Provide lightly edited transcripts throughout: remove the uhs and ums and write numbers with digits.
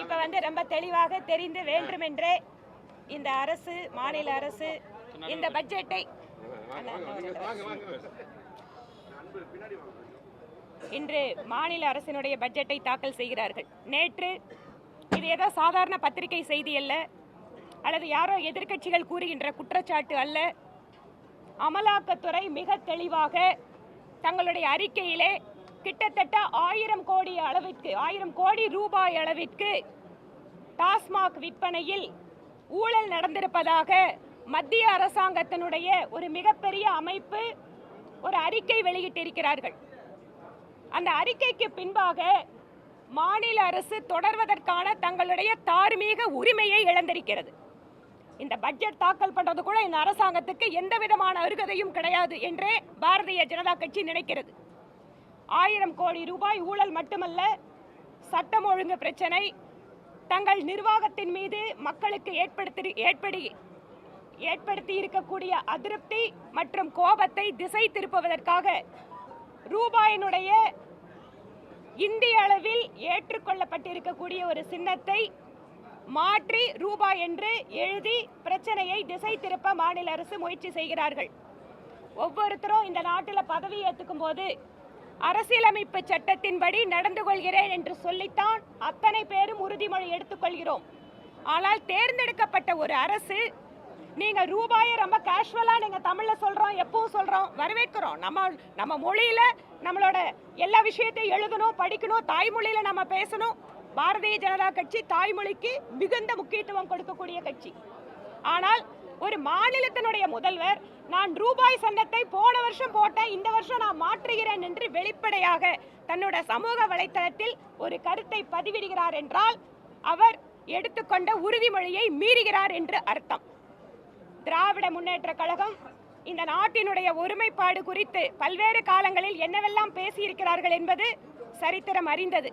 இப்ப வந்து ரொம்ப தெளிவாக தெரிந்து வேண்டுமென்றே இந்த அரசு, மாநில அரசு இந்த பட்ஜெட்டை இன்று மாநில அரசினுடைய பட்ஜெட்டை தாக்கல் செய்கிறார்கள். நேற்று இது ஏதோ சாதாரண பத்திரிகை செய்தி அல்ல, அல்லது யாரோ எதிர்க்கட்சிகள் கூறுகின்ற குற்றச்சாட்டு அல்ல. அமலாக்கத்துறை மிக தெளிவாக தங்களுடைய அறிக்கையிலே கிட்டத்தட்ட 1000 கோடி ரூபாய் அளவிற்கு டாஸ்மாக் விற்பனையில் ஊழல் நடந்திருப்பதாக மத்திய அரசாங்கத்தினுடைய ஒரு மிகப்பெரிய அமைப்பு ஒரு அறிக்கை வெளியிட்டிருக்கிறார்கள். அந்த அறிக்கைக்கு பின்பாக மாநில அரசு தொடர்வதற்கான தங்களுடைய தார்மீக உரிமையை இழந்திருக்கிறது. இந்த பட்ஜெட் தாக்கல் பண்றது கூட இந்த அரசாங்கத்துக்கு எந்த விதமான அருகதையும் கிடையாது என்றே பாரதிய ஜனதா கட்சி நினைக்கிறது. 1000 கோடி ரூபாய் ஊழல் மட்டுமல்ல, சட்டம் ஒழுங்கு பிரச்சனை, தங்கள் நிர்வாகத்தின் மீது மக்களுக்கு ஏற்படுத்தி இருக்கக்கூடிய அதிருப்தி மற்றும் கோபத்தை திசை திருப்புவதற்காக ரூபாயினுடைய இந்திய அளவில் ஏற்றுக்கொள்ளப்பட்டிருக்கக்கூடிய ஒரு சின்னத்தை மாற்றி ரூபாய் என்று எழுதி பிரச்சனையை திசை திருப்ப மாநில அரசு முயற்சி செய்கிறார்கள். ஒவ்வொருத்தரும் இந்த நாட்டில் பதவி ஏற்றுக்கும் போது அரசியலமைப்பு சட்டத்தின்படி நடந்து கொள்கிறேன் என்று சொல்லித்தான் அத்தனை பேரும் உறுதிமொழி எடுத்துக்கொள்கிறோம். ஆனால் தேர்ந்தெடுக்கப்பட்ட ஒரு அரசு நீங்க ரூபாயை ரொம்ப கேஷுவலா நீங்க தமிழ்ல சொல்றோம், எப்பவும் சொல்றோம், வரவேற்கிறோம். நம்ம மொழியில நம்மளோட எல்லா விஷயத்தையும் எழுதணும், படிக்கணும், தாய்மொழியில நம்ம பேசணும். பாரதிய ஜனதா கட்சி தாய்மொழிக்கு மிகுந்த முக்கியத்துவம் கொடுக்கக்கூடிய கட்சி. ஆனால் ஒரு மாநிலத்தினுடைய முதல்வர் நான் ரூபாய் சன்னத்தை போன வருஷம் போட்டேன், இந்த வருஷம் நான் மாற்றுகிறேன் என்று வெளிப்படையாக தன்னோட சமூக வலைத்தளத்தில் ஒரு கருத்தை பதிவிடுகிறார் என்றால் அவர் எடுத்துக்கொண்ட உறுதிமொழியை மீறுகிறார் என்று அர்த்தம். திராவிட முன்னேற்ற கழகம் இந்த நாட்டினுடைய ஒருமைப்பாடு குறித்து பல்வேறு காலங்களில் என்னவெல்லாம் பேசியிருக்கிறார்கள் என்பது சரித்திரம் அறிந்தது.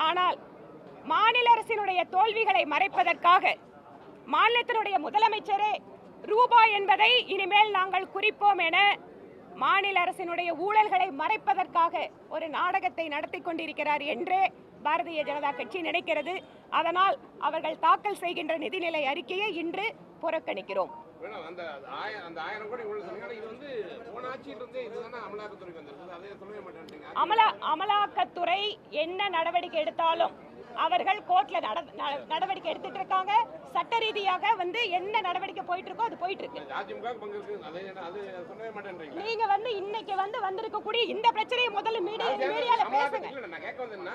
ஆனால் மாநில அரசினுடைய தோல்விகளை மறைப்பதற்காக மாநிலத்தினுடைய முதலமைச்சரே ரூபாய் என்பதை இனிமேல் நாங்கள் குறிப்போம் என மாநில அரசினுடைய ஊழல்களை மறைப்பதற்காக ஒரு நாடகத்தை நடத்தி கொண்டிருக்கிறார் என்றே பாரதிய ஜனதா கட்சி நினைக்கிறது. அதனால் அவர்கள் தாக்கல் செய்கின்ற நிதிநிலை அறிக்கையை இன்று புறக்கணிக்கிறோம். அமலாக்கத்துறை என்ன நடவடிக்கை எடுத்தாலும் அவர்கள் கோர்ட்ல நடவடிக்கை எடுத்துட்டு இருக்காங்க. சட்ட ரீதியாக வந்து என்ன நடவடிக்கை போயிட்டு இருக்கோ அது போயிட்டு இருக்கு. நீங்க வந்து இன்னைக்கு வந்திருக்கக்கூடிய இந்த பிரச்சனையை முதல்ல மீடியால பேசுங்க.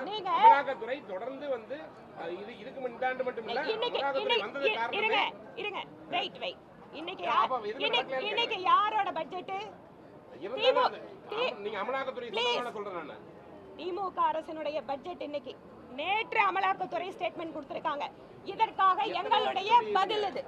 நீங்க தொடர்ந்து வந்து இதுக்கு முன்னாடி மட்டும் இல்ல, இருங்க வெயிட் இன்னைக்கு யாரோட பட்ஜெட்? நீங்க அமலாக்கத்துறை சொல்றேன். திமுக அரசினுடைய பட்ஜெட் இன்னைக்கு. நேற்று அமலாக்கத்துறை ஸ்டேட்மெண்ட் கொடுத்திருக்காங்க. இதற்காக எங்களுடைய பதில் இது.